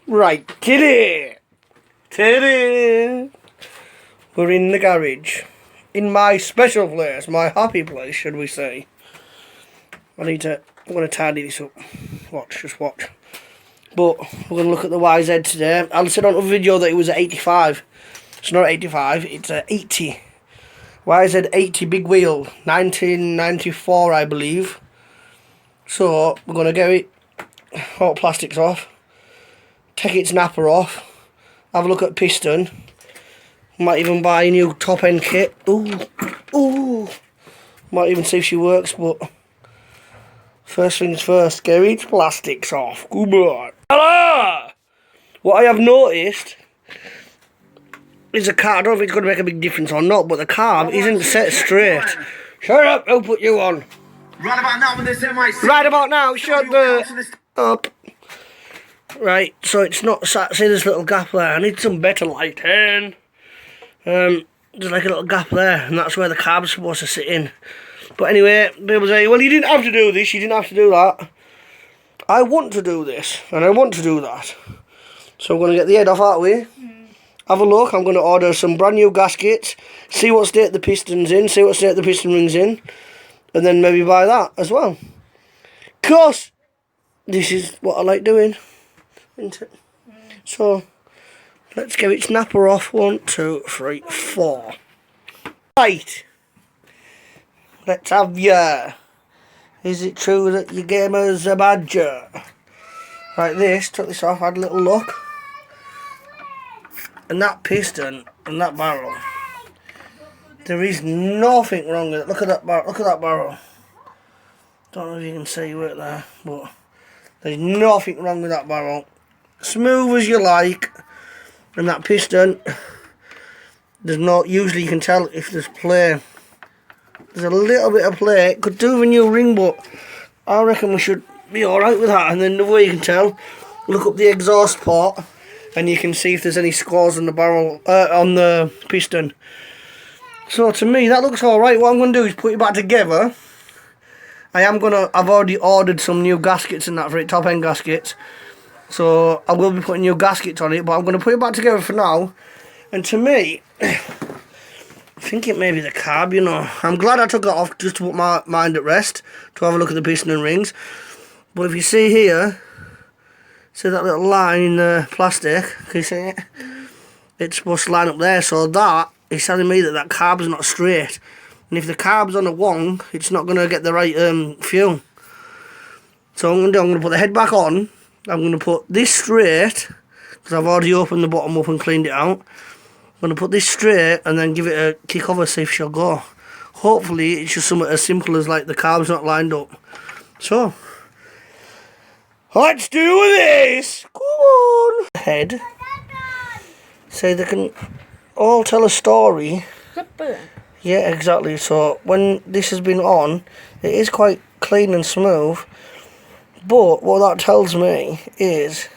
Right, Kitty! We're in the garage. In my special place, my happy place, should we say. I'm going to tidy this up. Just watch. But we're going to look at the YZ today. I said on a video that it was at 85. It's not 85, it's at 80. YZ 80 big wheel, 1994 I believe. So we're going to get it, all plastics off, take its napper off, have a look at piston. Might even buy a new top end kit. Ooh. Might even see if she works, but first things first, get its plastics off. Come on. Hello! What I have noticed is the car, I don't know if it's going to make a big difference or not, but the carb isn't set straight. Shut up, who put you on? Right about now when they say my... Right about now, shut the up. Right, so it's not sat, see this little gap there, I need some better lighting. There's like a little gap there, and that's where the carb's supposed to sit in. But anyway, people say, well, you didn't have to do this, you didn't have to do that. I want to do this, and I want to do that. So I'm going to get the head off that way. Have a look, I'm going to order some brand new gaskets, see what state the piston's in, see what state the piston ring's in, and then maybe buy that as well. Cause this is what I like doing, isn't it? So let's get its napper off. 1, 2, 3, 4. Right. Let's have ya. Is it true that your gamer's a badger? Right, took this off, had a little look. And that piston and that barrel, there is nothing wrong with it. Look at that barrel, Don't know if you can see it there, but there's nothing wrong with that barrel. Smooth as you like. And that piston, there's not, usually you can tell if there's play. There's a little bit of play. It could do with a new ring, but I reckon we should be alright with that. And then the way you can tell, look up the exhaust port and you can see if there's any scores on the barrel, on the piston. So to me, that looks alright. What I'm going to do is put it back together. I've already ordered some new gaskets and that for it, top end gaskets. So I will be putting new gaskets on it, but I'm going to put it back together for now. And to me, I think it may be the carb, you know. I'm glad I took it off just to put my mind at rest, to have a look at the piston and rings. But if you see here, see that little line in the plastic, can you see it? It's supposed to line up there, so that is telling me that carb's not straight. And if the carb's on a wong, it's not going to get the right fuel. So what I'm going to put the head back on. I'm going to put this straight, because I've already opened the bottom up and cleaned it out. I'm going to put this straight and then give it a kick over, see if she'll go. Hopefully it's just something as simple as like the carb's not lined up. So, let's do this! Come on! Head. Say they can all tell a story. Yeah, exactly. So when this has been on, it is quite clean and smooth. But what that tells me is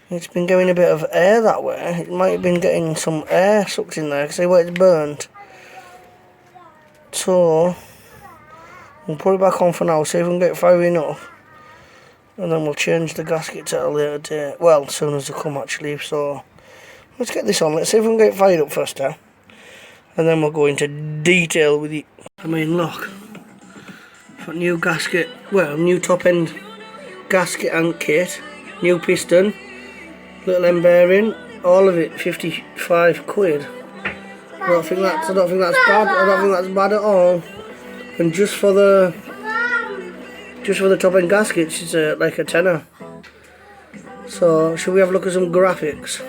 it's been getting a bit of air that way. It might have been getting some air sucked in there. See where it's burnt. So we'll put it back on for now. See if we can get it far enough. And then we'll change the gaskets at a later date. Well, as soon as they come actually. So let's get this on. Let's see if we can get it fired up first. And then we'll go into detail with it. I mean, look. New gasket, well, new top end gasket and kit, new piston, little end bearing, all of it 55 quid. I don't think that's bad. I don't think that's bad at all. And just for the top end gaskets, it's like a tenner. So should we have a look at some graphics?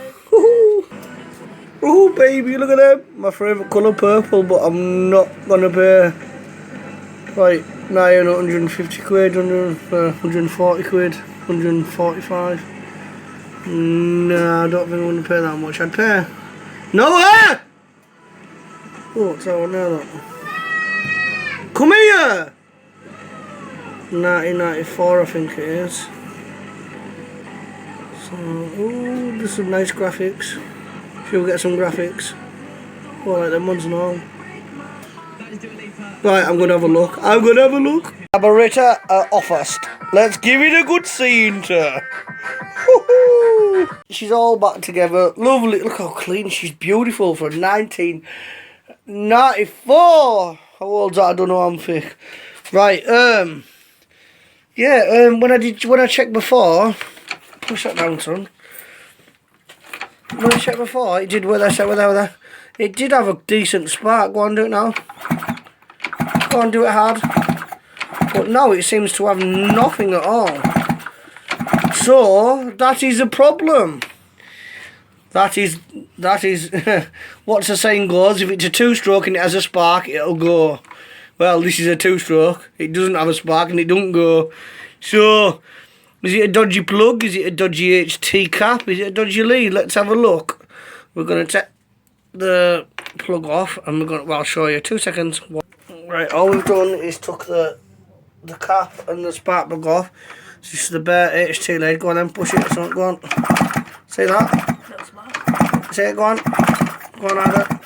Oh baby, look at them! My favourite colour, purple, but I'm not gonna pay like 150 quid, 140 quid, 145. No, I don't think I'm going to pay that much. I'd pay... No way! Oh, what's that one there, look? Come here! 1994, I think it is. So, ooh, there's some nice graphics. Should we get some graphics? Oh, like them ones and all. Right, I'm going to have a look. Carburetor off first. Let's give it a good scene to. Woohoo! She's all back together. Lovely. Look how clean. She's beautiful for 1994. How old's that? I don't know. I'm fake. Right. Yeah. When I checked before, push that down, son. When I checked before, it did. It did have a decent spark. Go on, do it now. Go on, do it hard. But now it seems to have nothing at all. So that is a problem. That is what's the saying goes, if it's a two-stroke and it has a spark, it'll go. Well, this is a two-stroke, it doesn't have a spark and it don't go. So is it a dodgy plug? Is it a dodgy HT cap? Is it a dodgy lead? Let's have a look. We're going to take the plug off and I'll show you. 2 seconds. Right, all we've done is took the cap and the spark plug off. It's just the bare HT lead. Go on then, push it. So go on. See that? Say it, go on. Go on, Ada.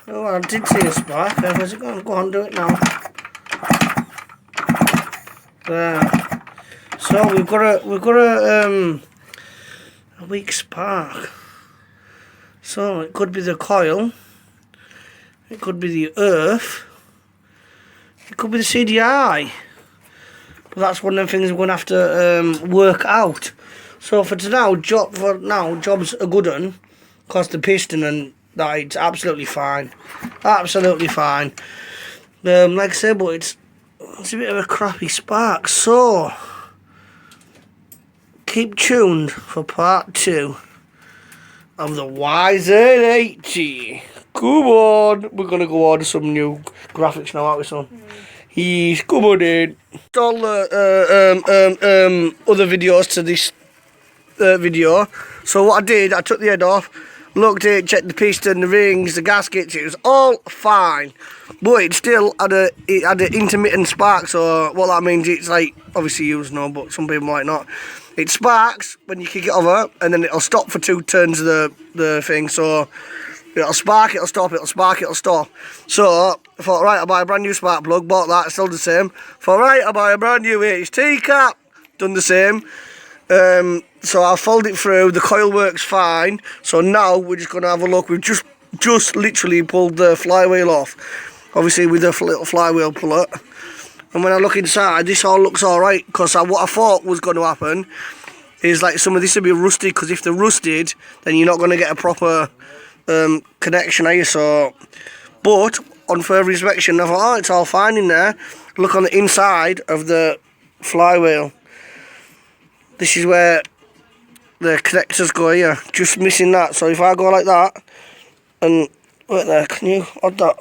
Oh, I did see a spark. Where's it gone? Go on, do it now. There. So we've got a weak spark. So it could be the coil. It could be the earth. It could be the CDI. But that's one of the things we're going to have to work out. So for now, job's a good one. Because the piston and that, it's absolutely fine. Absolutely fine. Like I said, but it's a bit of a crappy spark. So keep tuned for part 2 of the YZ80. Come on, we're gonna go on some new graphics now, aren't we, son? He's come on in. All the other videos to this video. So what I did, I took the head off, looked at it, checked the piston, the rings, the gaskets. It was all fine, but it still had an intermittent spark. So what that means, it's like, obviously you know, but some people might not. It sparks when you kick it over, and then it'll stop for 2 turns of the thing. So it'll spark, it'll stop, it'll spark, it'll stop. So I thought, right, I'll buy a brand new spark plug. Bought that, still the same. Thought, right, I'll buy a brand new HT cap. Done the same. So I'll fold it through. The coil works fine. So now we're just going to have a look. We've just literally pulled the flywheel off. Obviously with the little flywheel puller. And when I look inside, this all looks alright. Because what I thought was going to happen is like some of this will be rusted. Because if they're rusted, then you're not going to get a proper connection, are you? So, but on further inspection, I thought, oh, it's all fine in there. Look on the inside of the flywheel. This is where the connectors go here. Just missing that. So if I go like that, and wait there, can you odd that?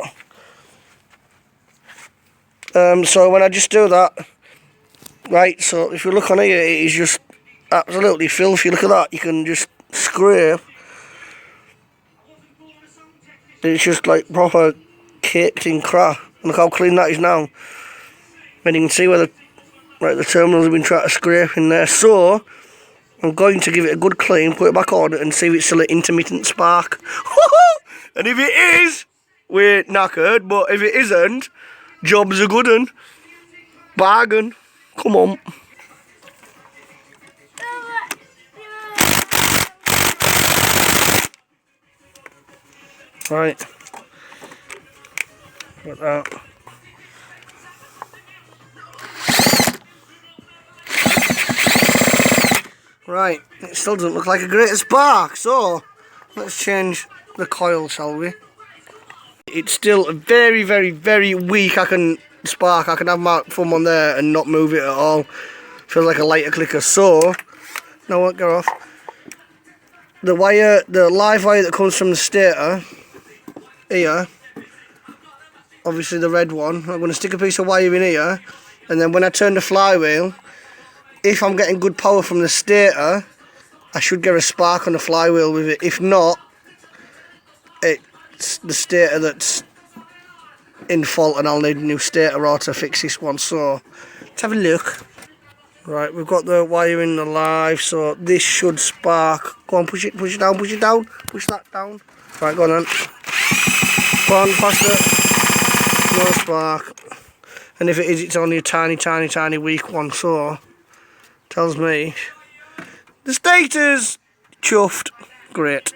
So when I just do that, right, so if you look on here, it is just absolutely filthy. Look at that, you can just scrape. It's just like proper caked in crap. Look how clean that is now. And you can see where the terminals have been trying to scrape in there. So I'm going to give it a good clean, put it back on and see if it's still an intermittent spark. And if it is, we're knackered, but if it isn't, job's a good one. Bargain. Come on. Right. Like that. Right, it still doesn't look like a great spark, so let's change the coil, shall we? It's still a very, very, very weak. I can have my thumb on there and not move it at all. Feels like a lighter clicker. So now what? Get off. The wire, the live wire that comes from the stator here, obviously the red one. I'm going to stick a piece of wire in here, and then when I turn the flywheel, if I'm getting good power from the stator, I should get a spark on the flywheel with it. If not, it's the stator that's in fault and I'll need a new stator or to fix this one. So let's have a look. Right, we've got the wire in the live, so this should spark. Go on, push it down, push that down. Right, go on then. Go on, faster. No spark. And if it is, it's only a tiny weak one, so tells me the stator's chuffed. Great.